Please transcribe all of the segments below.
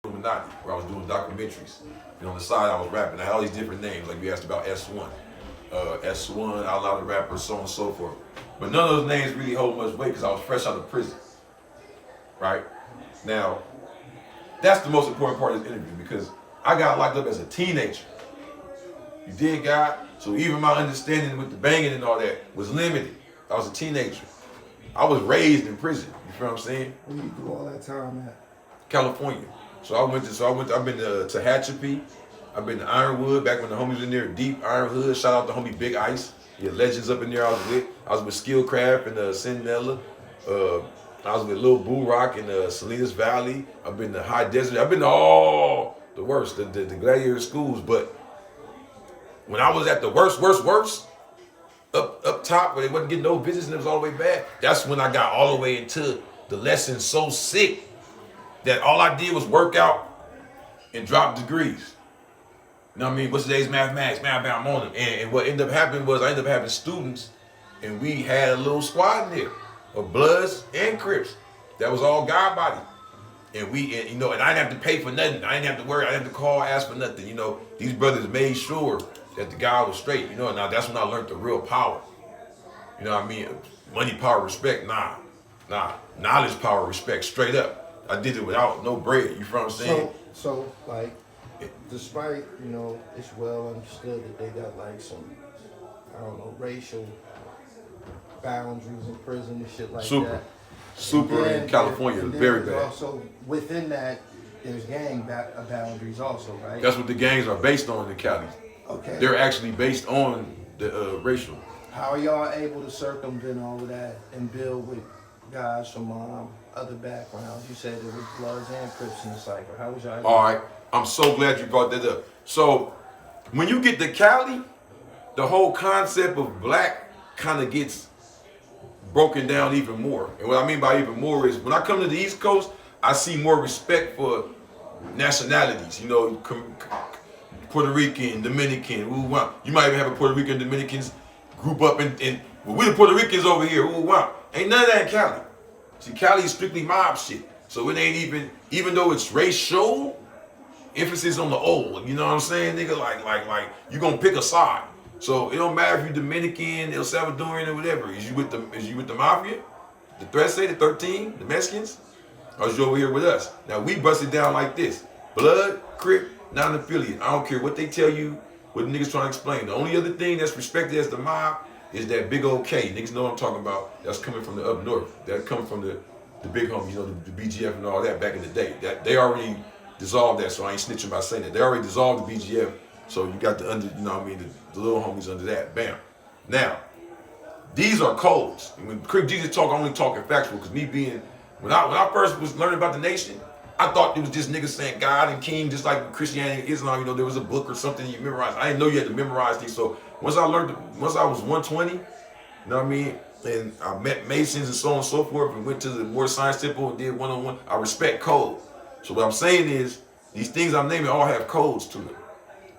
Illuminati, where I was doing documentaries. And on the side, I was rapping. I had all these different names, like you asked about S1. S1, Outlaw the Rapper, so on and so forth. But none of those names really hold much weight because I was fresh out of prison. Right? Now, that's the most important part of this interview because I got locked up as a teenager. You did, God? So even my understanding with the banging and all that was limited. I was a teenager. I was raised in prison. You feel what I'm saying? Where you do all that time at? California. I've been to Tehachapi. I've been to Ironwood, back when the homies was in there, deep Ironwood. Shout out to homie Big Ice. Yeah, legends up in there I was with. I was with Skillcraft and Sinella. I was with Lil Boo Rock in Salinas Valley. I've been to High Desert. I've been to all the worst, the gladiator schools. But when I was at the worst, up top where they wasn't getting no visits and it was all the way bad, that's when I got all the way into the lesson so sick that all I did was work out and drop degrees. You know what I mean? What's today's mathematics? Man, I'm on them. And what ended up happening was I ended up having students and we had a little squad in there of Bloods and Crips. That was all God body. And I didn't have to pay for nothing. I didn't have to worry. I didn't have to call, ask for nothing. These brothers made sure that the guy was straight. Now that's when I learned the real power. You know what I mean? Money, power, respect. Nah. Knowledge, power, respect, straight up. I did it without no bread. You feel what I'm saying? So like, despite, it's well understood that they got like some, I don't know, racial boundaries in prison and shit like that. Super in California, very bad. Also, within that, there's gang boundaries also, right? That's what the gangs are based on in Cali. Okay. They're actually based on the racial. How are y'all able to circumvent all of that and build with guys from other backgrounds? You said it was Bloods and Crips in the cypher. How was y'all able? All right. I'm so glad you brought that up. So when you get to Cali, the whole concept of black kind of gets broken down even more. And what I mean by even more is when I come to the East Coast, I see more respect for nationalities. Puerto Rican, Dominican. You might even have a Puerto Rican Dominicans group up in we the Puerto Ricans over here. Ain't none of that in Cali. See, Cali is strictly mob shit. So it ain't even though it's racial, emphasis on the old. You know what I'm saying, nigga? Like you gonna pick a side. So it don't matter if you're Dominican, El Salvadorian, or whatever. Is you with the mafia? The threat say the 13, the Mexicans? Or is you over here with us? Now we bust it down like this. Blood, Crip, non-affiliate. I don't care what they tell you, what the niggas trying to explain. The only other thing that's respected as the mob is that big old K. Niggas know what I'm talking about. That's coming from the up north. That coming from the big homies, the BGF and all that back in the day. That they already dissolved that, so I ain't snitching by saying that. They already dissolved the BGF, so you got the little homies under that. Bam. Now, these are codes. And when Crip Jesus talk, I'm only talking factual, because when I first was learning about the nation, I thought it was just niggas saying God and King, just like Christianity and Islam, there was a book or something you memorize. I didn't know you had to memorize these. So once I was 120, you know what I mean? And I met Masons and so on and so forth and went to the more science temple and did one-on-one. I respect code. So what I'm saying is, these things I'm naming all have codes to them,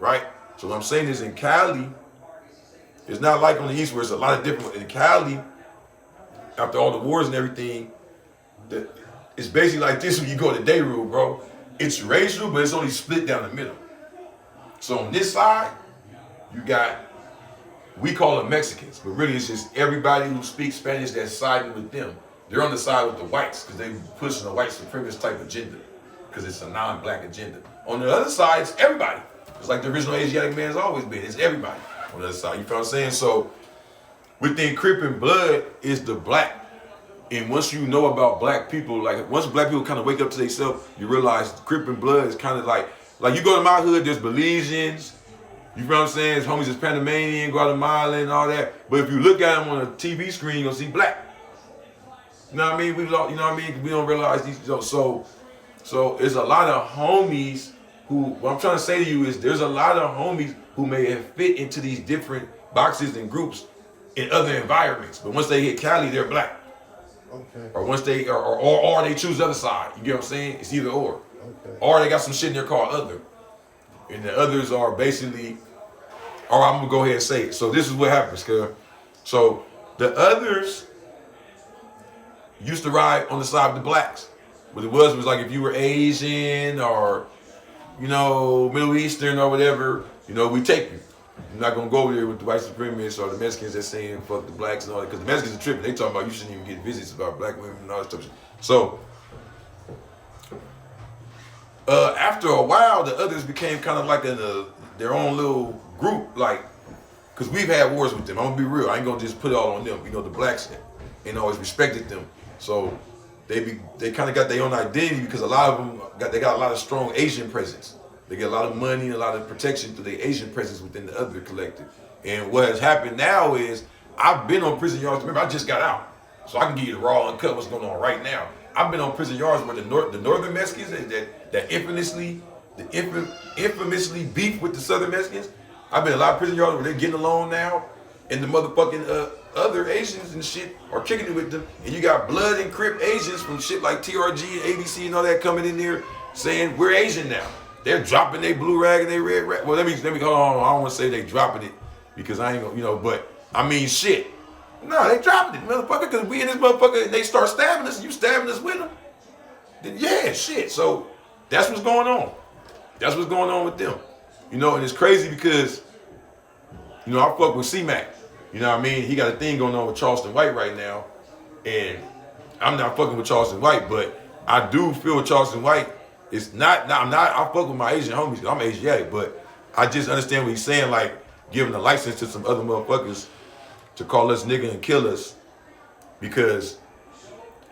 right? So what I'm saying is in Cali, it's not like on the East where it's a lot of different. In Cali, after all the wars and everything, it's basically like this when you go to Dayroo, bro. It's racial, but it's only split down the middle. So on this side, you got, we call them Mexicans, but really it's just everybody who speaks Spanish that's siding with them. They're on the side with the whites because they pushing a white supremacist type agenda because it's a non-black agenda. On the other side, it's everybody. It's like the original Asiatic man's always been. It's everybody on the other side. You feel what I'm saying? So within Crip and Blood is the black. And once you know about black people, like once black people kind of wake up to themselves, you realize Crip and Blood is kind of like you go to my hood, there's Belizeans, you feel what I'm saying? There's homies that's Panamanian, Guatemalan, and all that. But if you look at them on a TV screen, you're gonna see black. You know what I mean? We don't realize these. So there's a lot of homies who, what I'm trying to say to you is there's a lot of homies who may have fit into these different boxes and groups in other environments. But once they hit Cali, they're black. Okay. Or once they or they choose the other side. You get what I'm saying? It's either or. Okay. Or they got some shit in there called other. And the others are basically, or I'm gonna go ahead and say it. So this is what happens, cuz. So the others used to ride on the side of the blacks. What it was like if you were Asian or, you know, Middle Eastern or whatever, you know, we take you. You're not gonna go over there with the white supremacists or the Mexicans that's saying fuck the blacks and all that, because the Mexicans are tripping. They talking about you shouldn't even get visits about black women and all that stuff. So after a while, the others became kind of like their own little group, like, because we've had wars with them. I'm gonna be real. I ain't gonna just put it all on them. You know, the blacks ain't always respected them. So they kind of got their own identity because a lot of them got a lot of strong Asian presence. They get a lot of money and a lot of protection through their Asian presence within the other collective. And what has happened now is I've been on prison yards. Remember, I just got out, so I can give you the raw uncut what's going on right now. I've been on prison yards where the northern Mexicans that infamously beef with the southern Mexicans. I've been in a lot of prison yards where they're getting along now, and the motherfucking other Asians and shit are kicking it with them. And you got blood and Crip Asians from shit like TRG and ABC and all that coming in there saying we're Asian now. They're dropping their blue rag and their red rag. Well, let me hold on. I don't want to say they dropping it because I ain't gonna, you know, but I mean shit. No, they dropping it, motherfucker, because we in this motherfucker and they start stabbing us and you stabbing us with them. Then yeah, shit. So that's what's going on. That's what's going on with them. You know, and it's crazy because, you know, I fuck with C-Mac. You know what I mean? He got a thing going on with Charleston White right now. And I'm not fucking with Charleston White, but I do feel Charleston White. It's not, I fuck with my Asian homies, I'm Asiatic, but I just understand what he's saying, like giving a license to some other motherfuckers to call us nigga and kill us, because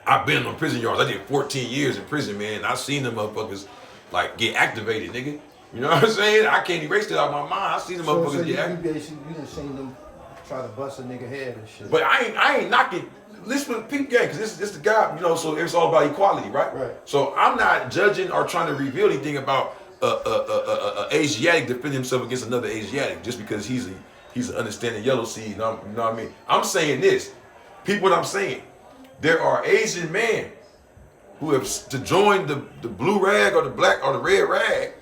I've been on prison yards. I did 14 years in prison, man. And I seen them motherfuckers like get activated, nigga. You know what I'm saying? I can't erase that out of my mind. I seen them motherfuckers get activated. You done seen them try to bust a nigga head and shit. But I ain't knocking. Listen to the peep gang, because this the guy, you know, so it's all about equality, right? Right. So I'm not judging or trying to reveal anything about a Asiatic defending himself against another Asiatic just because he's an understanding yellow seed, you know what I mean? I'm saying this. Peep what I'm saying. There are Asian men who have to join the blue rag or the black or the red rag,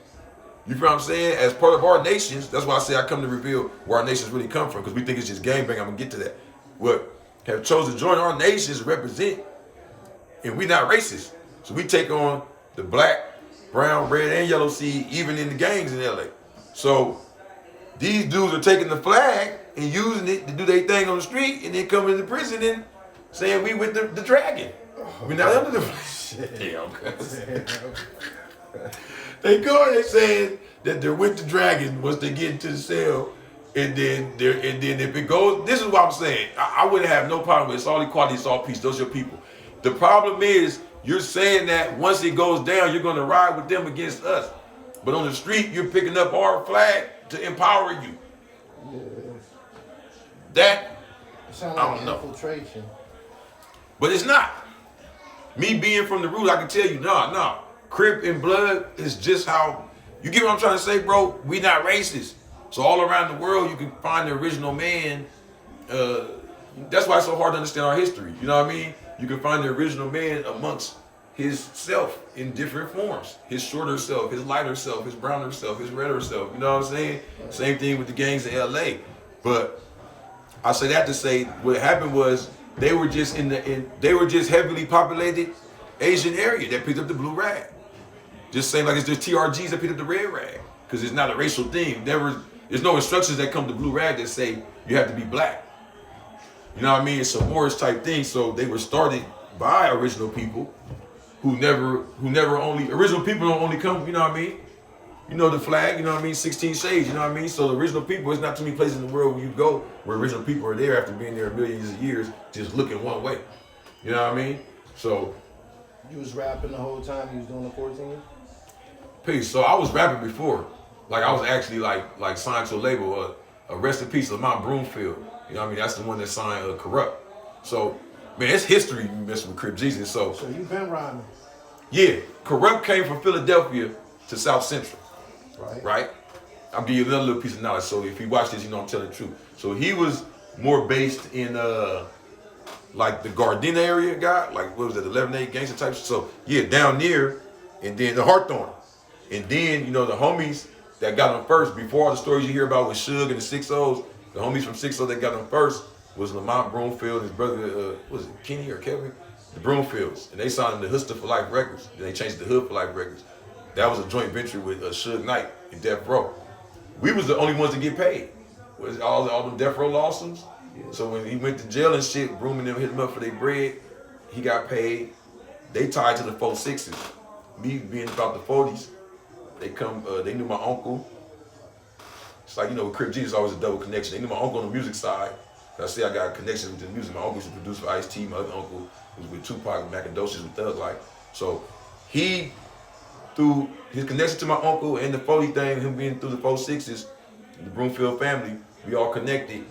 you feel what I'm saying, as part of our nations. That's why I say I come to reveal where our nations really come from, because we think it's just gangbang. I'm gonna get to that. What have chosen to join our nations and represent, and we not racist. So we take on the black, brown, red, and yellow seed, even in the gangs in LA. So these dudes are taking the flag and using it to do their thing on the street, and then coming into prison and saying we with the dragon. We're not under the flag. They go and they saying that they're with the dragon once they get into the cell. And then if it goes, this is what I'm saying. I wouldn't have no problem with it. It's all equality, it's all peace. Those are your people. The problem is you're saying that once it goes down, you're going to ride with them against us. But on the street, you're picking up our flag to empower you. Yeah. That, it sounds I like don't know. infiltration. But it's not. Me being from the root, I can tell you, nah. Crip and blood is just how, you get what I'm trying to say, bro? We not racist. So all around the world, you can find the original man. That's why it's so hard to understand our history. You know what I mean? You can find the original man amongst his self in different forms. His shorter self, his lighter self, his browner self, his redder self. You know what I'm saying? Same thing with the gangs in LA. But I say that to say what happened was they were just they were just heavily populated Asian area that picked up the blue rag. Just saying like it's just TRGs that picked up the red rag. Because it's not a racial thing. There's no instructions that come to blue rag that say you have to be black. You know what I mean? It's a Moorish type thing. So they were started by original people who never original people don't only come, you know what I mean? You know the flag, you know what I mean? 16 shades, you know what I mean? So the original people, there's not too many places in the world where you go where original people are there after being there millions of years, just looking one way. You know what I mean? So. You was rapping the whole time you was doing the 14? Peace. So I was rapping before. Like I was actually like signed to a label, a rest in peace Lamont Broomfield. You know what I mean? That's the one that signed Corrupt. So, man, it's history messing with Crip Jesus. So you been rhyming? Yeah. Corrupt came from Philadelphia to South Central. Right. I'll give you another little piece of knowledge. So if you watch this, you know I'm telling the truth. So he was more based in like the Gardena area guy, like what was it, 11-8 gangster types. So yeah, down there, and then the Hawthorne. And then, you know, the homies that got him first, before all the stories you hear about with Suge and the 6-0s, the homies from 6-0 that got him first was Lamont Broomfield, his brother, was it Kenny or Kevin? the Broomfields, and they signed them to Hustler for Life Records. Then they changed it to Hood for Life Records. That was a joint venture with Suge Knight and Death Row. We was the only ones to get paid. Was all them Death Row lawsuits. So when he went to jail and shit, Broom and them hit him up for their bread. He got paid. They tied to the 4-6s. Me being about the 40s, they knew my uncle. It's like, with Crip Jesus always a double connection. They knew my uncle on the music side. I say I got a connection with the music. My uncle used to produce for Ice-T. My other uncle was with Tupac and Macadocious with Thug Life. So he, through his connection to my uncle and the 40 thing, him being through the 4-6s, the Broomfield family, we all connected.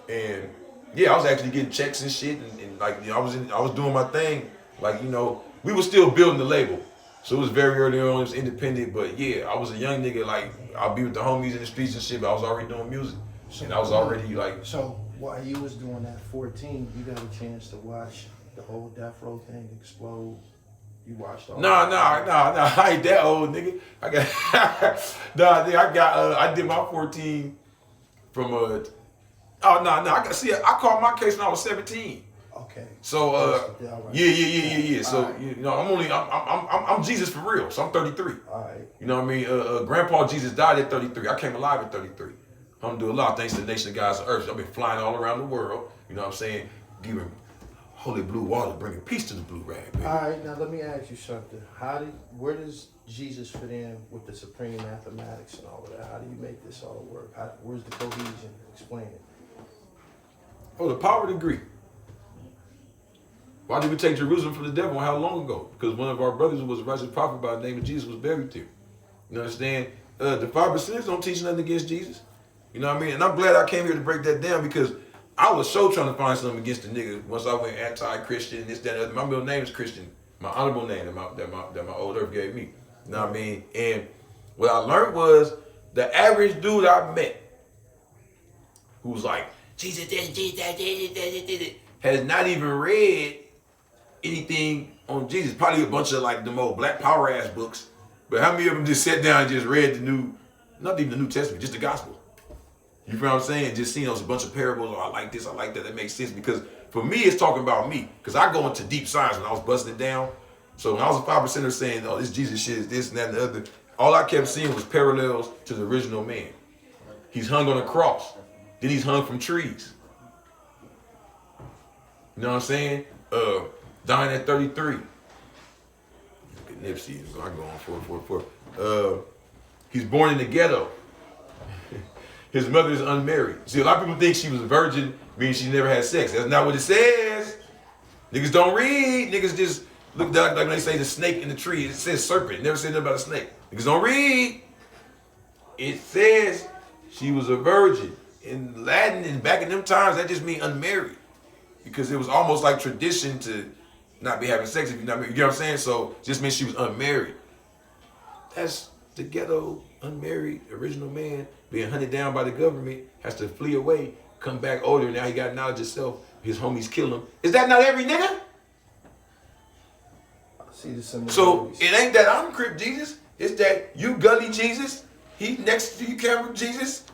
And yeah, I was actually getting checks and shit, and like, I was doing my thing. Like, we were still building the label. So it was very early on, it was independent, but yeah, I was a young nigga, like, I'll be with the homies in the streets and shit, but I was already doing music. And I was already like... So while you was doing that 14, you got a chance to watch the whole Death Row thing explode? You watched all Nah, I ain't that old, nigga. I did my 14 from I caught my case when I was 17. Okay. So yeah. So right. I'm Jesus for real. So I'm 33. All right. You know what I mean? Grandpa Jesus died at 33. I came alive at 33. I'm doing a lot thanks to the nation of God's earth. I've been flying all around the world. You know what I'm saying? Giving holy blue water, bringing peace to the blue rag. Baby. All right. Now let me ask you something. Where does Jesus fit in with the supreme mathematics and all of that? How do you make this all work? Where's the cohesion? Explain it. Oh, the power of the Greek. Why did we take Jerusalem from the devil and how long ago? Because one of our brothers who was a righteous prophet by the name of Jesus was buried there. You understand? The 5% don't teach nothing against Jesus. You know what I mean? And I'm glad I came here to break that down because I was so trying to find something against the nigga once I went anti-Christian, this, that, and other. My middle name is Christian. My honorable name that my old earth gave me. You know what I mean? And what I learned was the average dude I met who was like, Jesus, Jesus, has not even read anything on Jesus. Probably a bunch of like them old Black Power ass books. But how many of them just sat down and just read not even the New Testament, just the gospel? You feel what I'm saying? Just seeing those a bunch of parables, I like this, I like that, that makes sense. Because for me, it's talking about me. Because I go into deep science when I was busting it down. So when I was a 5%er saying, oh, this Jesus shit is this and that and the other, all I kept seeing was parallels to the original man. He's hung on a cross. Then he's hung from trees. You know what I'm saying? Dying at 33. Look at Nipsey. I'm going for. He's born in the ghetto. His mother is unmarried. See, a lot of people think she was a virgin, meaning she never had sex. That's not what it says. Niggas don't read. Niggas just look down like when they say the snake in the tree. It says serpent. It never said nothing about a snake. Niggas don't read. It says she was a virgin. In Latin and back in them times, that just means unmarried. Because it was almost like tradition to not be having sex if you're not married. You know what I'm saying? So it just means she was unmarried. That's the ghetto, unmarried, original man being hunted down by the government, has to flee away, come back older, now he got knowledge of self, his homies kill him. Is that not every nigga? I see the similarities. So it ain't that I'm Crip Jesus, it's that you Gully Jesus, he next to you camera Jesus,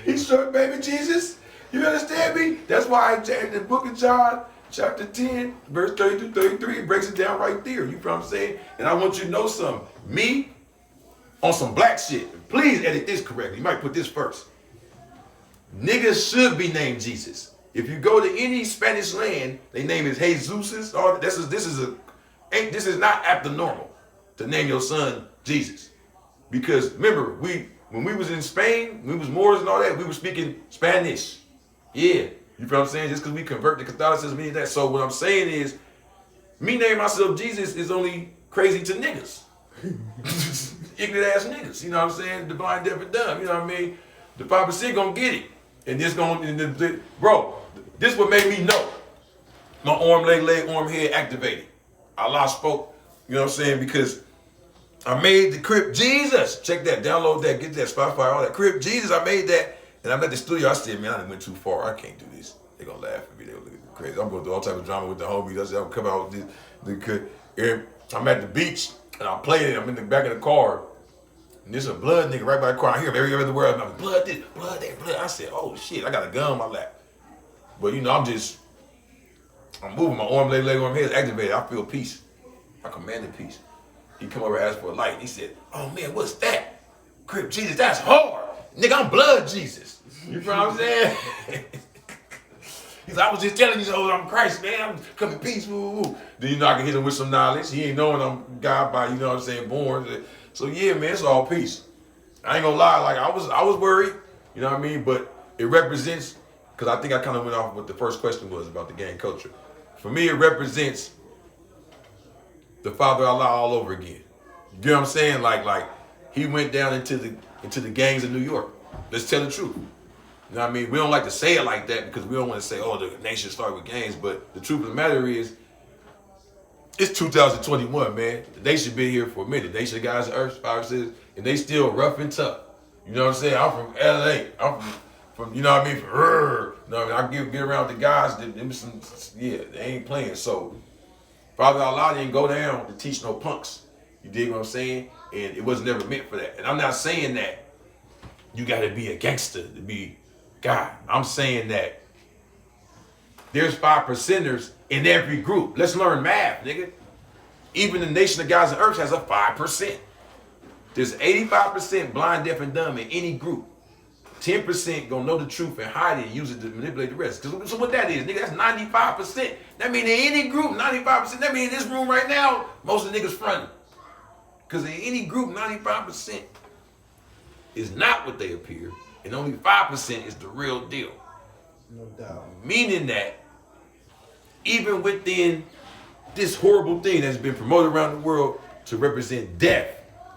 he's short baby Jesus. You understand me? That's why in the book of John, chapter 10, verse 30 through 33, it breaks it down right there. You know what I'm saying? And I want you to know something. Me, on some black shit, please edit this correctly. You might put this first. Niggas should be named Jesus. If you go to any Spanish land, they name is Jesuses. Or this is not abnormal to name your son Jesus. Because remember, when we was in Spain, we was Moors and all that, we were speaking Spanish. Yeah, you feel what I'm saying? Just because we convert to Catholicism, meaning that. So what I'm saying is, me naming myself Jesus is only crazy to niggas. Ignorant ass niggas, you know what I'm saying? The blind, deaf, and dumb, you know what I mean? The 5% gonna get it. And this bro, this what made me know. My arm, leg, arm, head activated. Allah spoke, you know what I'm saying? Because I made the Crip Jesus. Check that, download that, get that, Spotify, all that. Crip Jesus, I made that. And I'm at the studio, I said, man, I done went too far. I can't do this. They're gonna laugh at me, they're gonna look at me crazy. I'm going through all type of drama with the homies. I said, I'm coming out with this. And I'm at the beach, and I'm playing it. I'm in the back of the car. And there's a blood nigga right by the car. I hear him everywhere. I'm like, blood this, blood that, blood. I said, oh shit, I got a gun on my lap. But you know, I'm moving, my arm, leg on my head is activated. I feel peace. I commanded peace. He come over and asked for a light. He said, oh man, what's that? Crip Jesus, that's hard. Nigga, I'm blood Jesus. You know what I'm saying? He's like, I was just telling you, so I'm Christ, man. I'm coming peace. Woo, woo. Then I can hit him with some knowledge. He ain't knowing I'm God by, what I'm saying, born. So yeah, man, it's all peace. I ain't gonna lie, like I was worried, you know what I mean? But it represents, because I think I kind of went off what the first question was about the gang culture. For me, it represents the Father Allah all over again. You know what I'm saying? Like he went down into the gangs of New York. Let's tell the truth. You know what I mean? We don't like to say it like that because we don't want to say, oh, the nation started with gangs. But the truth of the matter is, it's 2021, man. The nation been here for a minute. The nation of God's earth, Bible says, and they still rough and tough. You know what I'm saying? I'm from LA. I'm from you know what I mean? You know what I mean? I get around the guys, they ain't playing. So, Father Allah didn't go down to teach no punks. You dig what I'm saying? And it was never meant for that. And I'm not saying that you got to be a gangster to be God. I'm saying that there's 5%ers in every group. Let's learn math, nigga. Even the nation of God's and earth has a 5%. There's 85% blind, deaf, and dumb in any group. 10% gonna know the truth and hide it and use it to manipulate the rest. So what that is, nigga, that's 95%. That means in any group, 95%. That means in this room right now, most of the niggas fronting. Because in any group, 95% is not what they appear, and only 5% is the real deal. No doubt. Meaning that even within this horrible thing that's been promoted around the world to represent death,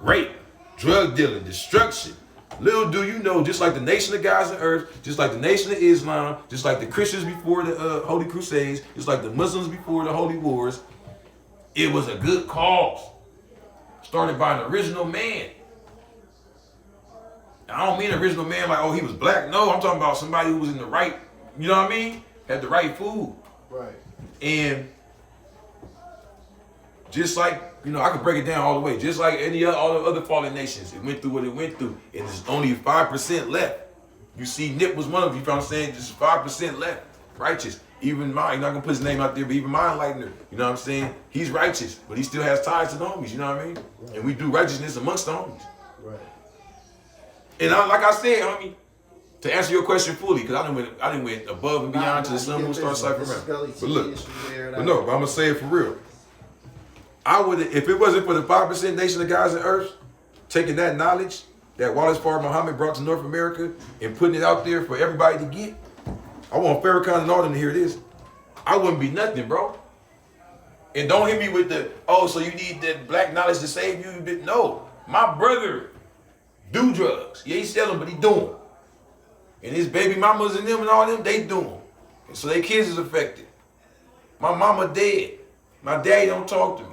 rape, drug dealing, destruction, little do you know, just like the nation of God's and earth, just like the nation of Islam, just like the Christians before the Holy Crusades, just like the Muslims before the Holy Wars, it was a good cause started by an original man. I don't mean original man like, oh, he was black. No, I'm talking about somebody who was in the right, you know what I mean? Had the right food. Right. And just like, I could break it down all the way. Just like all the other fallen nations, it went through what it went through. And there's only 5% left. You see, Nip was one of them, you know what I'm saying? Just 5% left. Righteous. Even mine, you're not going to put his name out there, but even my enlightener, you know what I'm saying? He's righteous, but he still has ties to the homies, you know what I mean? Right. And we do righteousness amongst the homies. Right. And like I said, homie, to answer your question fully, because I didn't went above and beyond to the sun moon star cipher around. But look, but I'm gonna say it for real. I would, if it wasn't for the 5% nation of God's and earth, taking that knowledge that Wallace Farr Muhammad brought to North America and putting it out there for everybody to get, I want Farrakhan and all them to hear this. I wouldn't be nothing, bro. And don't hit me with the, oh, so you need that black knowledge to save you? No, my brother do drugs. Yeah, he sell them, but he do them. And his baby mamas and them and all them, they do them. And so their kids is affected. My mama dead. My daddy don't talk to me.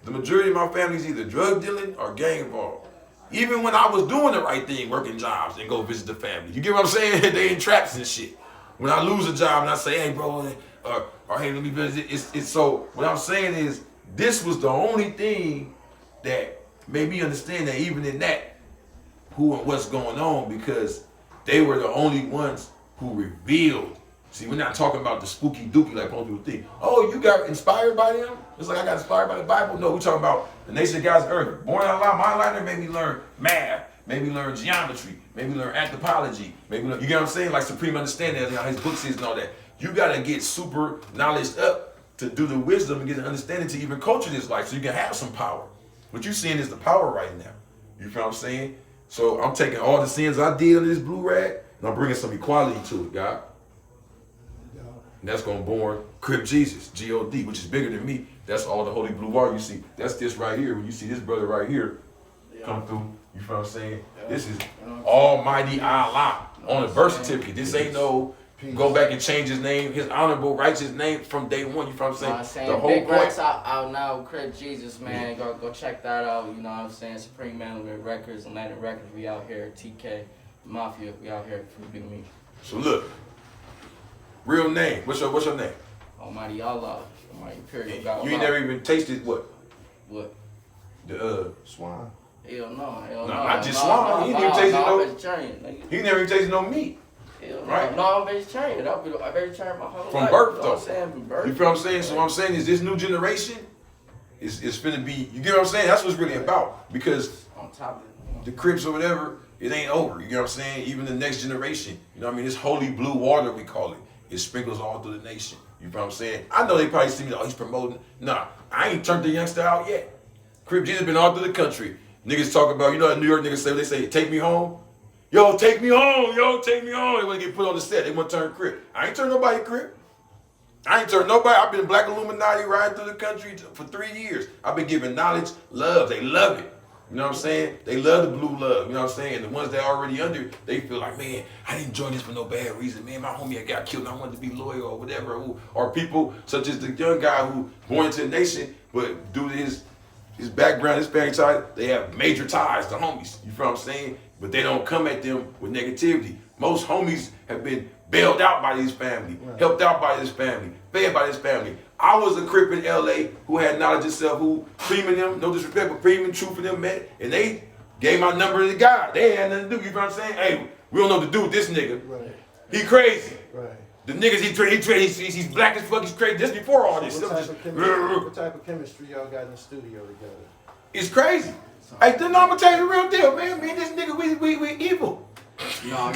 The majority of my family is either drug dealing or gang involved. Even when I was doing the right thing, working jobs and go visit the family. You get what I'm saying? They in traps and shit. When I lose a job and I say, hey, bro, or hey, let me visit. It's so, what I'm saying is, this was the only thing that made me understand that even in that, who and what's going on, because they were the only ones who revealed. See, we're not talking about the spooky dookie like most people think. Oh, you got inspired by them? It's like I got inspired by the Bible. No, we're talking about the nation of God's earth. Born out loud, my enlightener made me learn math, made me learn geometry, made me learn anthropology, made me learn, you get what I'm saying? Like supreme understanding, as his book says and all that. You gotta get super knowledge up to do the wisdom and get the understanding to even culture this life so you can have some power. What you're seeing is the power right now. You feel what I'm saying? So I'm taking all the sins I did under this blue rag and I'm bringing some equality to it, God. And that's going to born Crip Jesus, G-O-D, which is bigger than me. That's all the holy blue water you see. That's this right here. When you see this brother right here come through, you feel what I'm saying? This is Almighty Allah on a birth certificate. This ain't no go back and change his name, his honorable righteous name from day one. You feel what I'm saying? The whole Big Rex out now, Crip Jesus, man. Go check that out. You know what I'm saying? Supreme Management Records, Atlantic Records. We out here. TK Mafia. We out here for Big Me. So look, real name. What's your name? Almighty Allah. Almighty period. God, you ain't never even tasted what? What? The swine. Hell no. Not just swine. He ain't even tasted no. He never even tasted no meat. Right. No, I'm vegetarian. I'm vegetarian my whole From life. birth, You know though. what I'm saying? From birth. You feel what I'm saying? So what I'm saying is this new generation is finna be, you get what I'm saying? That's what it's really about. Because On top of it. the Crips or whatever, it ain't over. You get what I'm saying? Even the next generation, you know what I mean? This holy blue water, we call it. It sprinkles all through the nation. You feel what I'm saying? I know they probably see me like, oh, he's promoting. Nah, I ain't turned the youngster out yet. Crip Jesus been all through the country. Niggas talk about, you know that New York niggas say, they say, take me home. Yo, take me home. Yo, take me home. They want to get put on the set. They want to turn Crip. I ain't turned nobody Crip. I ain't turned nobody. I've been Black Illuminati riding through the country for 3 years. I've been giving knowledge, love. They love it. You know what I'm saying? They love the blue love. You know what I'm saying? And the ones that are already under, they feel like, man, I didn't join this for no bad reason. Man, my homie had got killed and I wanted to be loyal or whatever. Or people such as the young guy who born into the nation, but due to his background, his family ties, they have major ties to homies. You feel what I'm saying? But they don't come at them with negativity. Most homies have been bailed out by this family, helped out by this family, fed by this family. I was a Crip in LA who had knowledge of self, who Preem and them, no disrespect, but Preem and Truth and them met, and they gave my number to the guy. They had nothing to do, you know what I'm saying? Hey, we don't know what to do with this nigga. Right. He crazy. Right. The niggas he's black as fuck, he's crazy. Just before all this. What type of chemistry y'all got in the studio together? It's crazy. Hey, then I'm gonna tell you the real deal, man. Me and this nigga, we evil. No,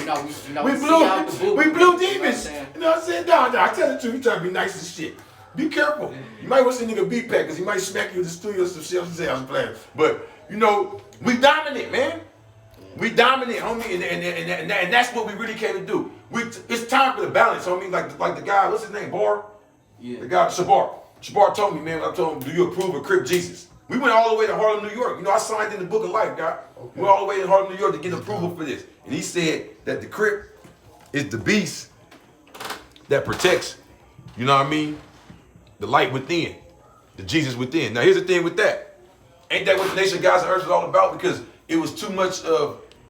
We blew demons. You know what I'm saying? No, I tell the truth, you trying to be nice as shit. Be careful. You might want to see a nigga beat pack because he might smack you in the studio some shit. I'm playing. But, you know, we dominant, man. We dominant, homie, and that's what we really came to do. It's time for the balance, homie. Like the guy, what's his name, Bar? Yeah. The guy, Shabar. Shabar told me, man, I told him, do you approve of Crip Jesus? We went all the way to Harlem, New York. You know, I signed in the Book of Life, guy. Okay. We went all the way to Harlem, New York to get approval for this. And he said that the Crip is the beast that protects, you know what I mean? The light within, the Jesus within. Now, here's the thing with that. Ain't that what the Nation of Gods and Earth is all about? Because it was too much of